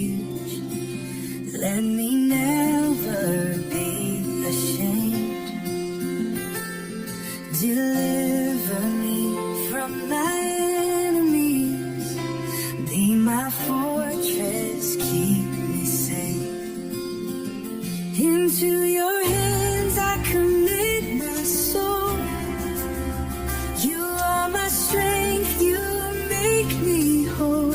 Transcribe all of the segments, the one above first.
refuge. Let me never be ashamed. Deliver me from my enemies. Be my fortress, keep me safe. Into your hands I commit my soul. You are my strength, you make me whole.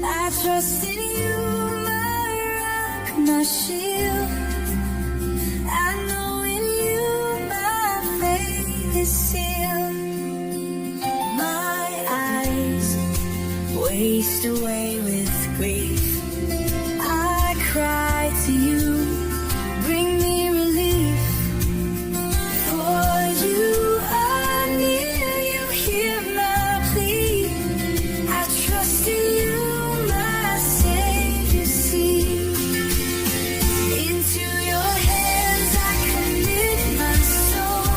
I trust in you, my rock, my shield. I know in you my faith is sealed. My eyes waste away with grief. I cry to you, bring me relief. For you are near, you hear my plea. I trust in you, my Savior, see. Into your hands I commit my soul.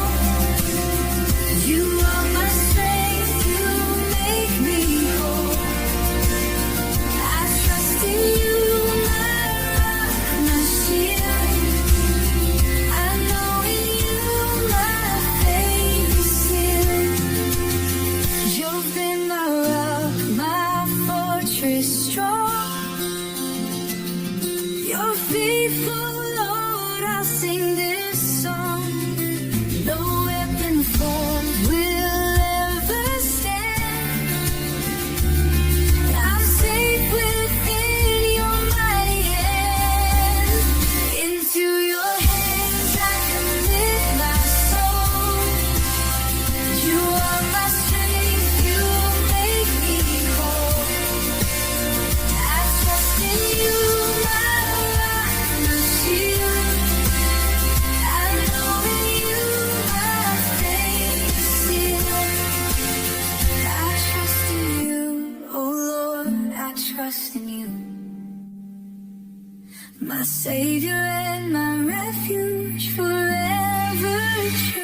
You are my strength, you make me whole. I trust in you, my rock, my shield. I know in you my faith is sealed. You've been my rock, my fortress strong. You're faithful, Lord, I'll sing this song. No weapon formed will ever stand. I'm safe within your mighty hand. Into your hands I commit my soul. You are my strength, you make me whole. I trust in you, my rock, my shield. I know in you my faith is sealed. I trust in you, oh Lord, I trust in you. My Savior and my refuge forever true.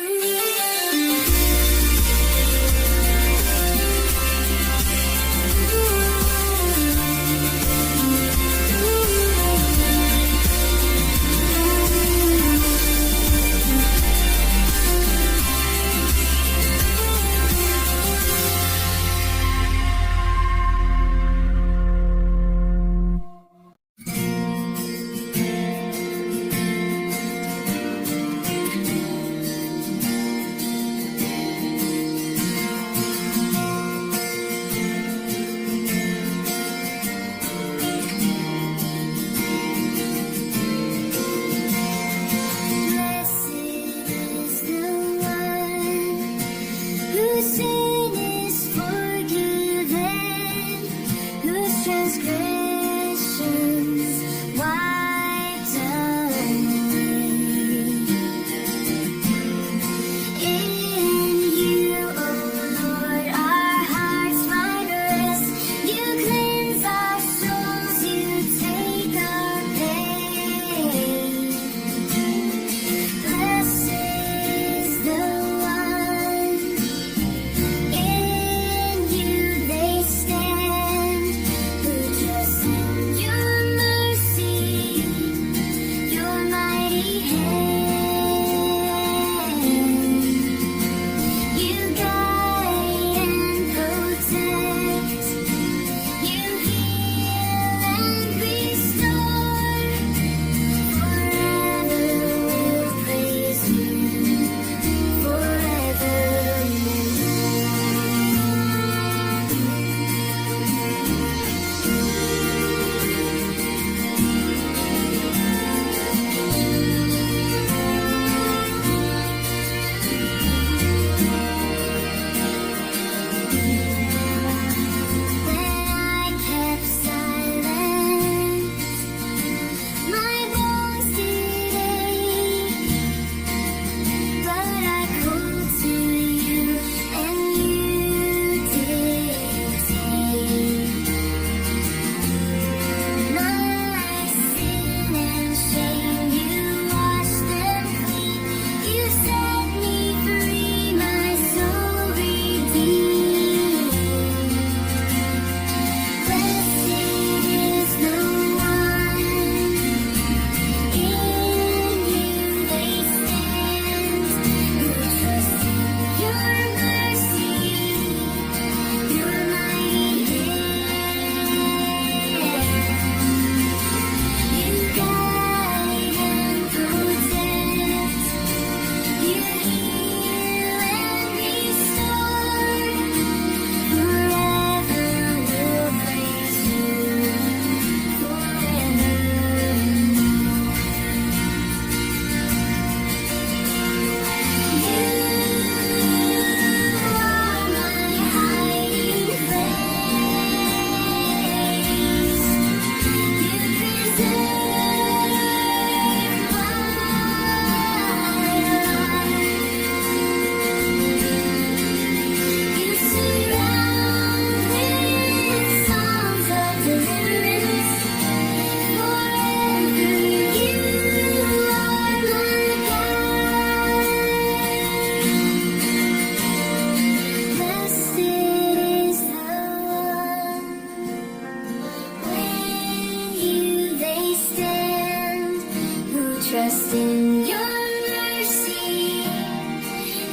in your mercy,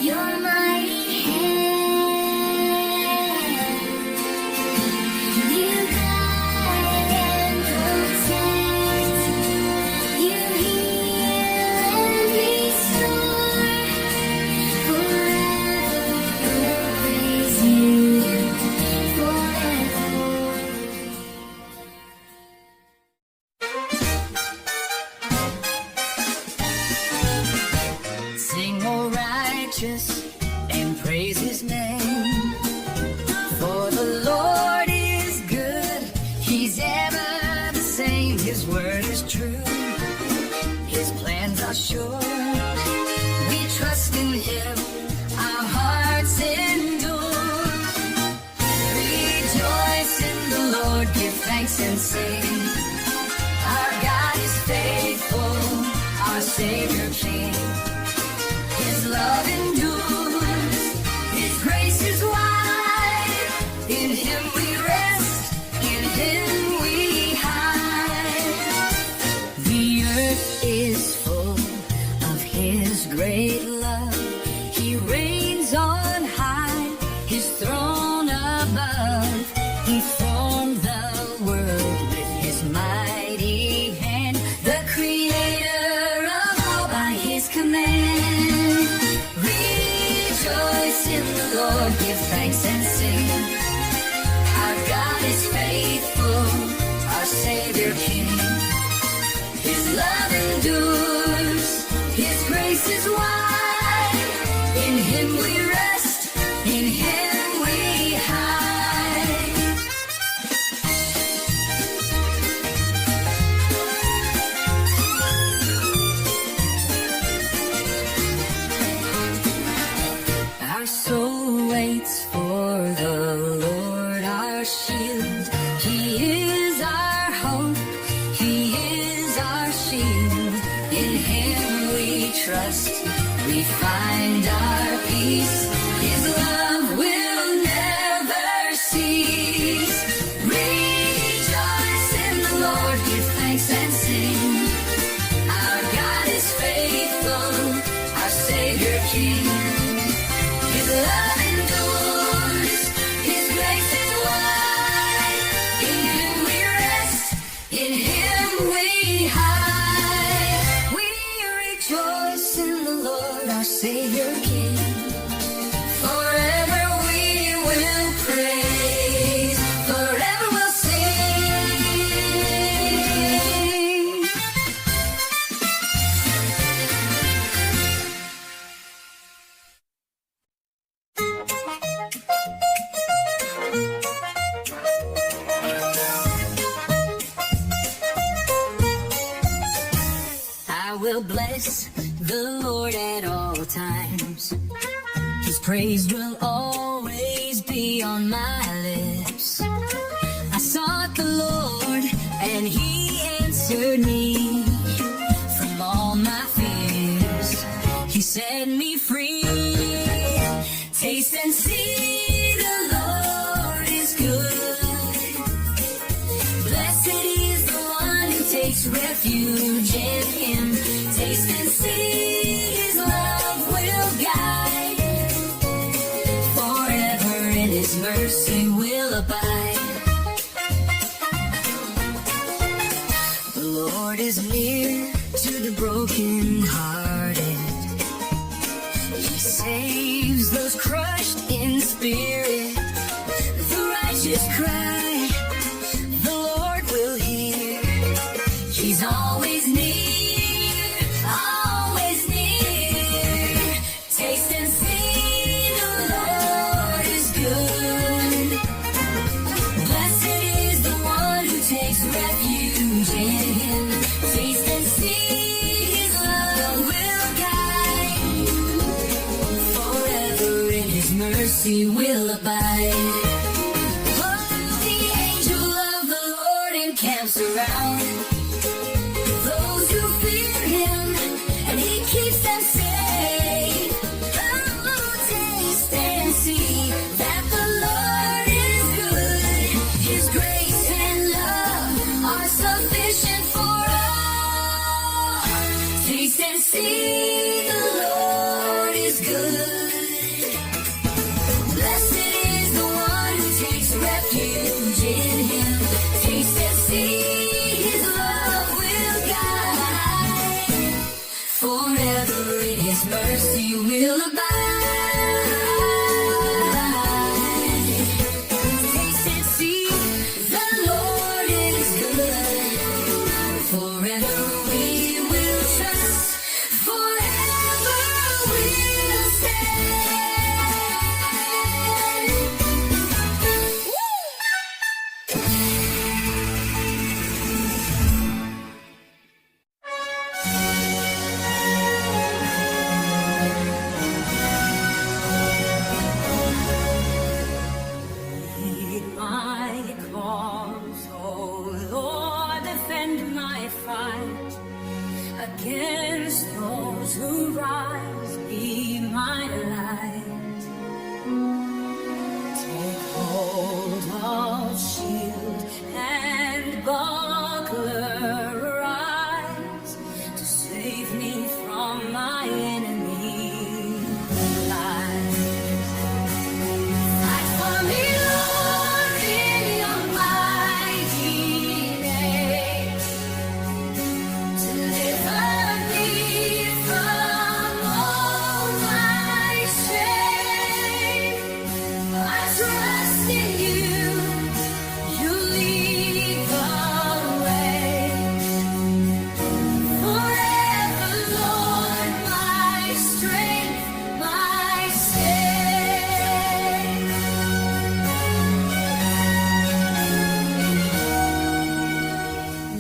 your mighty hand. You guide and protect, you heal and restore. Forever we'll praise you, forever. Sing, O righteous, and praise his name. For the Lord is good, he's ever the same. His word is true, his plans are sure. We trust in him, our hearts endure. Rejoice in the Lord, give thanks and sing. Our God is faithful, our Savior King. His love endures, his grace is wide. In him we rest, in him we hide. The earth is full of his great love. He reigns on high, his throne above. He formed the world with his mighty hand, the creator of all by his command. Rejoice in the Lord, give thanks and sing. Our God is faithful, our Savior King. His love endures, his grace is wide. In him we rest, in him we hide. Our soul waits for the Lord, our shield. He is our hope, he is our shield. In him we trust, we find our peace. His love will never cease. Rejoice in the Lord, give thanks and sing. Our God is faithful, our Savior King. His love endures, his grace is wide. In him we rest, in him we hide. We rejoice in the Lord, our Savior King. Forever we will praise, forever we'll sing. I will bless the Lord at all times. His praise will always be on my lips. I sought the Lord and he answered me. From all my fears, he set me free. Taste and see the Lord is good. Blessed is the one who takes refuge in him. Taste and see his love will guide. Forever in his mercy will abide. The Lord is near to the brokenhearted. He saves those crushed in spirit. The righteous cry, the Lord will hear. He's always near, always near. Taste and see the Lord is good. Blessed is the one who takes refuge in him. Taste and see his love will guide. Forever in his mercy will abide. Oh, the angel of the Lord encamps around those who fear him, and he keeps them safe. Oh, taste and see that the Lord is good. His grace and love are sufficient for all. Taste and against those who rise. Be my light. Take hold of shield and buckler, rise to save me from my enemy's lies. Fight for me, Lord, in your mighty name. Deliver me from all my shame. I trust in you. You lead the way. Forever, Lord, my strength, my stay.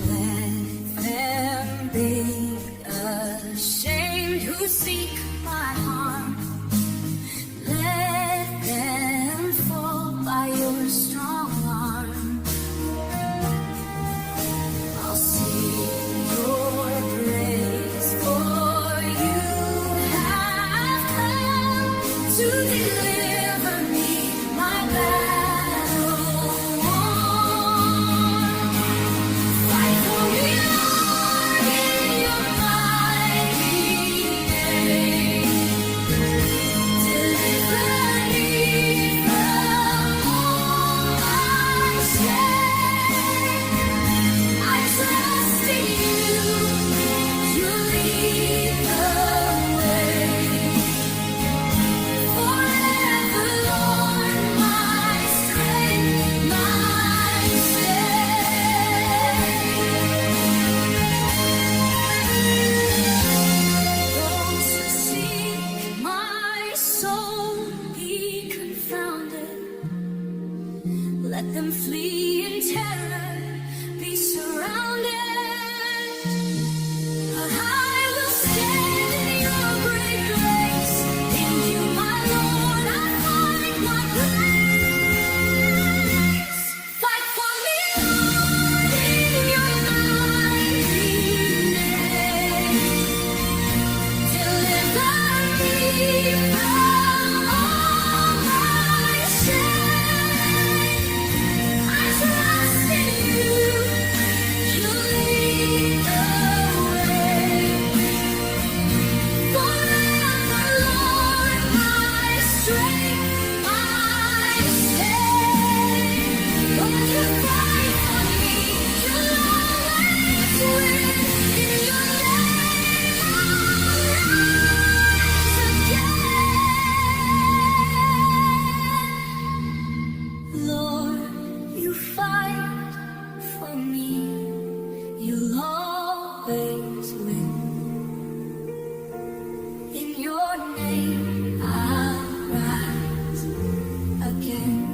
Let them be ashamed who seek my harm. Let them fall by your strong arm. I'll sing your praise, for you have come to deliver me, my battle won. Fight for me, Lord, in your mighty name. Deliver me from all my shame. I trust in you. You lead the way. Forever, Lord, my strength, my Those who seek my soul be confounded. Let them flee in terror, be surrounded. But I will stand in your great grace. In you, my Lord, I find my place. Fight for me, Lord, in your mighty name. Deliver me from all my shame. I trust in you. You lead the way. Forever, Lord, my strength, my stay. Lord, you fight for me. You'll always win. In your name, I'll rise again. Lord, you fight for me. You'll always win. In your name, I'll rise again.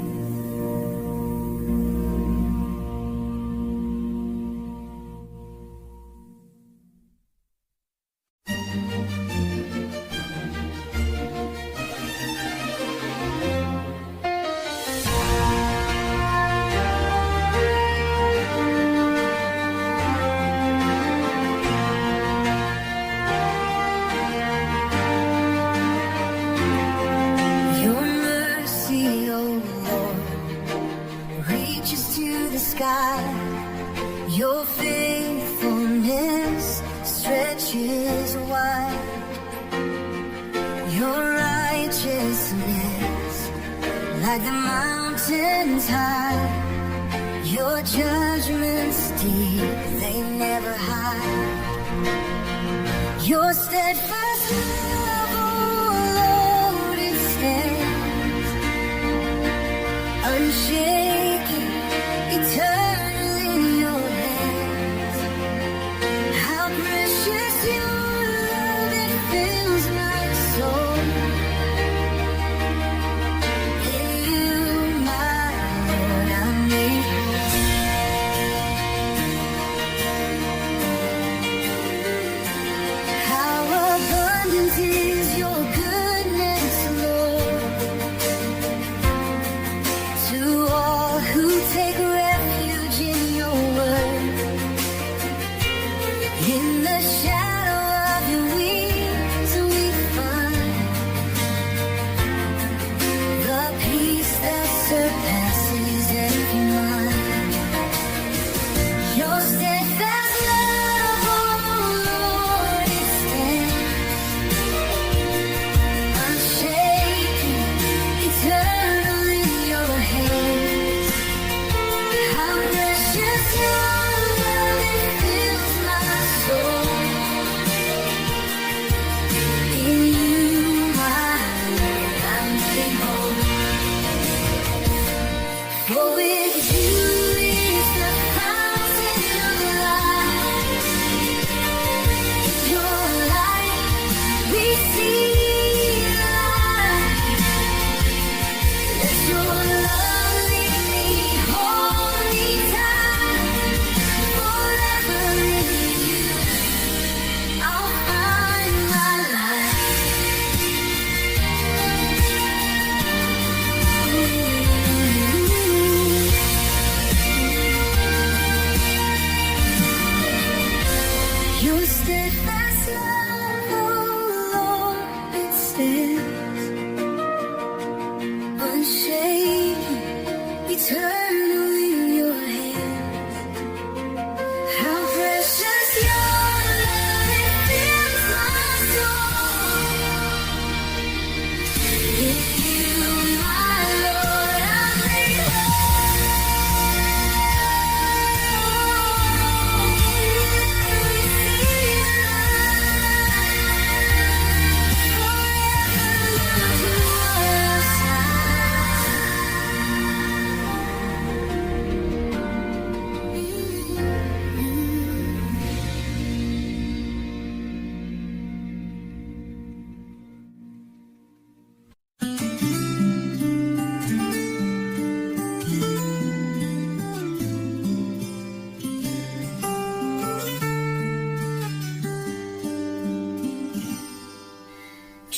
Your mercy, oh Lord, reaches to the sky. Your faithfulness stretches wide. Your righteousness, like the mountains high. Your judgments deep, they never hide. Your steadfast love, oh Lord, it stands unshaken, eternal in your hands. How precious your love, it fills my soul. In you, my Lord, I'm made whole. How abundant is your goodness, Lord, to all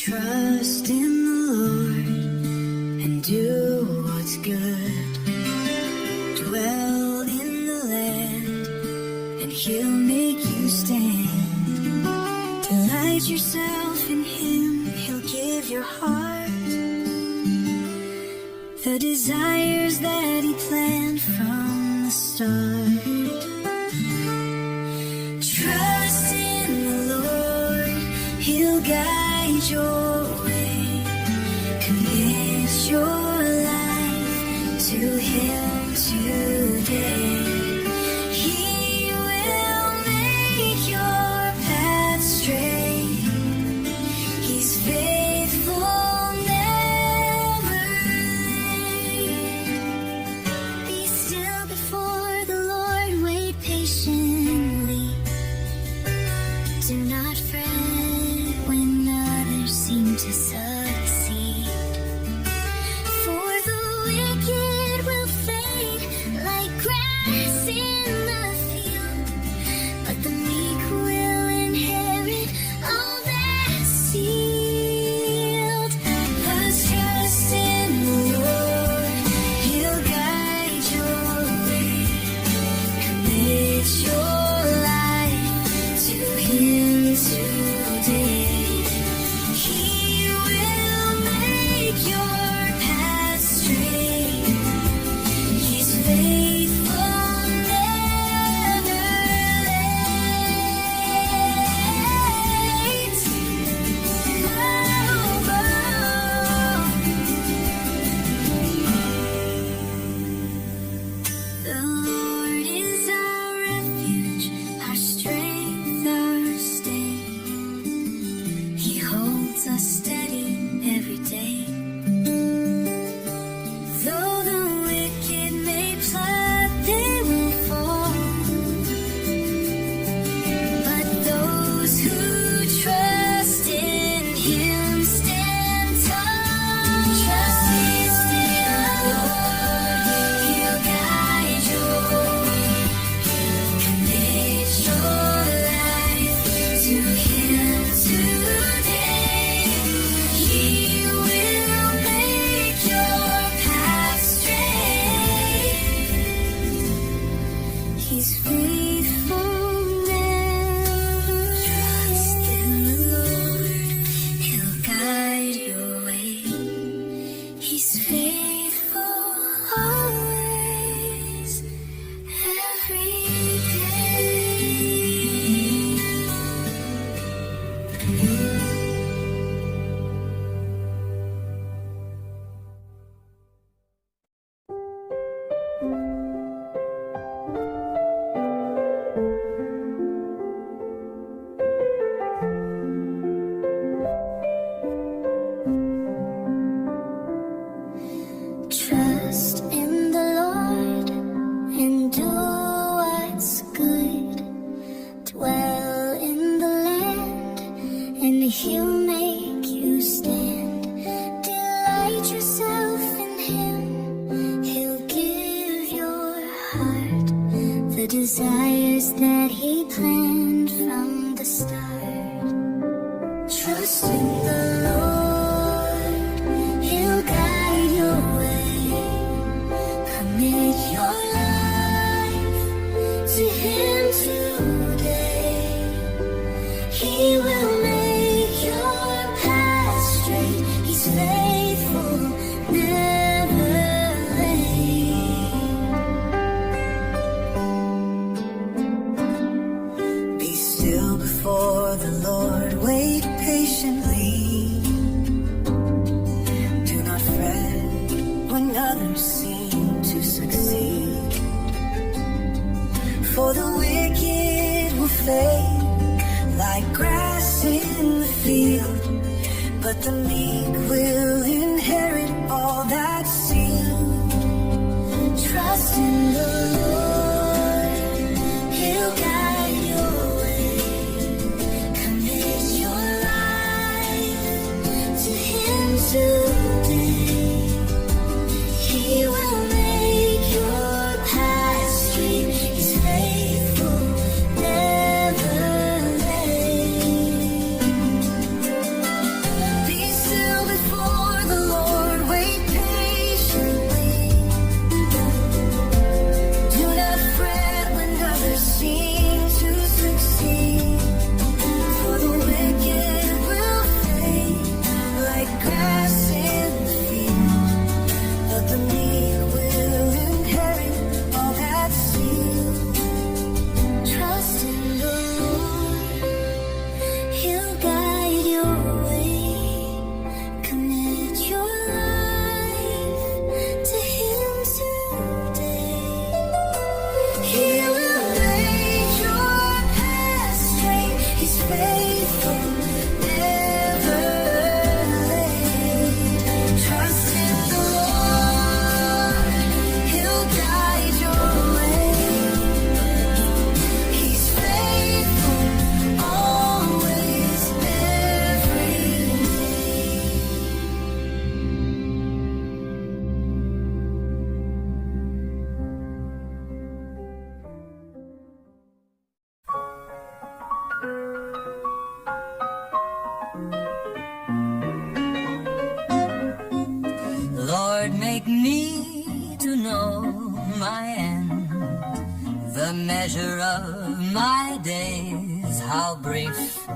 Trust in the Lord and do what's good. Dwell in the land and He'll make you stand. Delight yourself in Him, He'll give your heart the desires that He planned from the start. Trust in the Lord, He'll guide your way. Commit your life to Him today. He will make your path straight. He's faithful, never late. Be still before the Lord, wait patiently. Do not fret when others seem to succeed. For the wicked will fade like grass in the field, but the meek will inherit all that's sealed. Let's trust in the Lord, He'll guide your way. Commit your life to Him today. He will make your path straight. He's faithful, never late. The Lord is our refuge, our strength, our stay. He holds us steady every day. Though the wicked may plot, they will fall. But those who trust in Him stand tall. Trust in the Lord, He'll guide your way. Commit your life to Him today. He will make your path straight. He's faithful, never. Trust in the Lord, He'll guide your way. He's faithful always, every day. Trust in the Lord and do what's good. Dwell in the land and He'll make you stand. Delight yourself in Him, He'll give your heart the desires that He planned from the start. Trust in the Lord, He'll guide your way. Commit your life to Him today. He will make your path straight. He's faithful, never late. Be still before the Lord, wait patiently. Do not fret when others seem to succeed. For the wicked will fade like grass in the field, but the meek will inherit all that's sealed. Trust in the Lord, He'll guide your way. Commit your life to Him today. He will make your path straight. He's faithful, never late. Be measure of my days, how brief.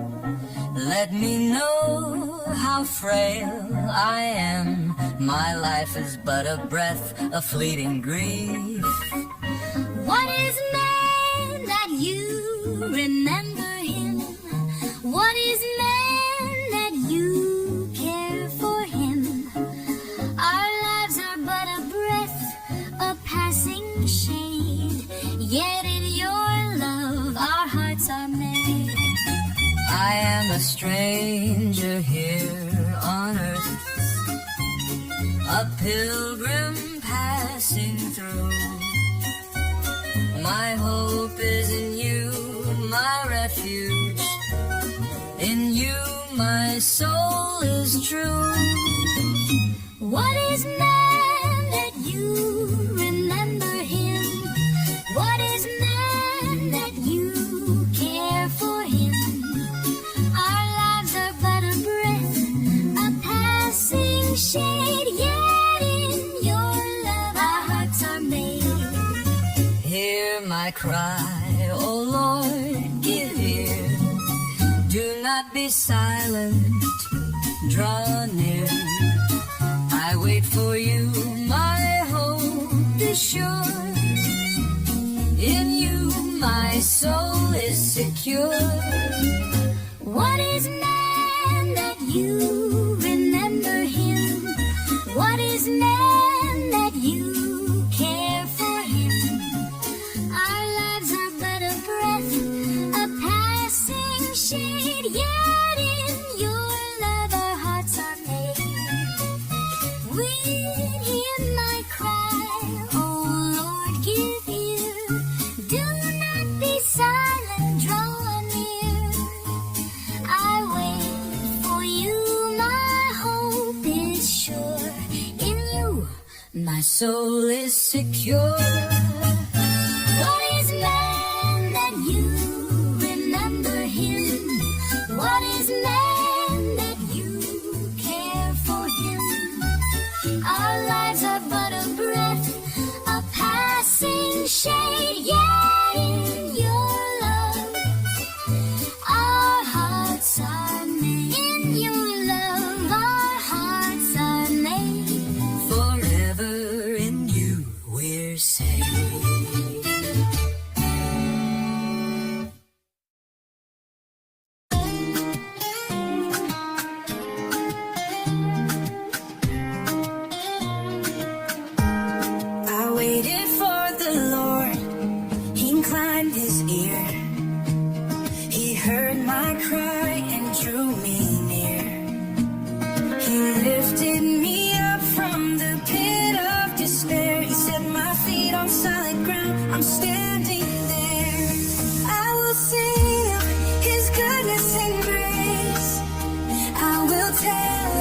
Let me know how frail I am. My life is but a breath, a fleeting grief. What is man that you remember him? What is man that you care for him? Our lives are but a breath, a passing shade. Yet in your love our hearts are made. I am a stranger here on earth, a pilgrim passing through. My hope is in you, my refuge. In you my soul is true. What is man that you remember him? What is man that you care for him? Our lives are but a breath, a passing shade. Yet in your love our hearts are made. Hear my cry, O Lord, give ear. Do not be silent, draw near. I wait for you, my hope is sure. In you my soul is secure. What is man that you remember him? What is man that you care for him? Our lives are but a breath, a passing shade. Yet in your love our hearts are made. When hear my cry, oh Lord, give ear. Do not be silent, draw near. I wait for you, my hope is sure. In you my soul is secure. what is man that you remember him? What is man that you care for him? Our lives are but a breath, a passing shade. Yet in your love our hearts are made. In your love our hearts are made. Forever in you we're saved. I waited for the Lord, he inclined his ear. He heard my cry and drew me near. He lifted me up from the pit of despair. He set my feet on solid ground. I'm standing there. I will sing of his goodness and grace. I will tell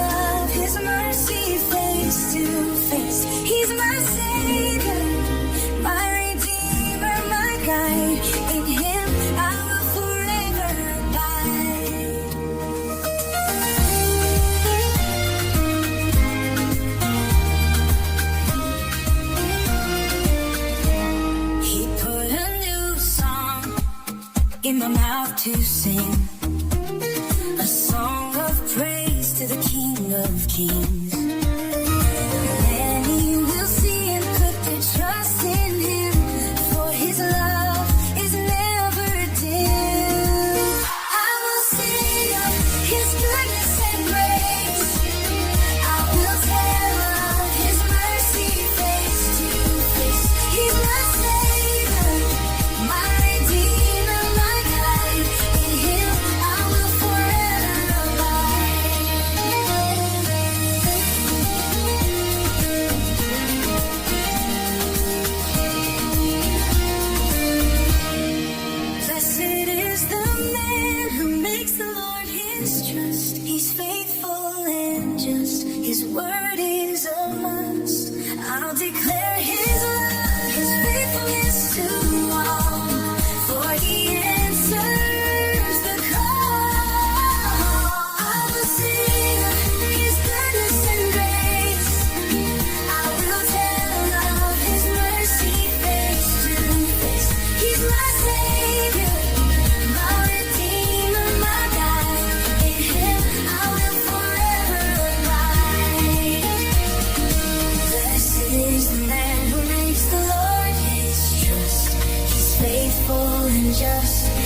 of his mercy face to face. He's my Savior, my Redeemer, my guide. In him I will forever abide. He put a new song in my mouth to sing, a song of praise to the King of Kings. Many will see and put their trust in him, for his love is never dim. I will sing of his goodness and grace. I will tell of his mercy face to face. He's my Savior, my Redeemer, my guide. In him I will forever abide. Savior, my Redeemer, my God. In Him I will forever abide. Blessed is the man who makes the Lord his trust. He's faithful and just.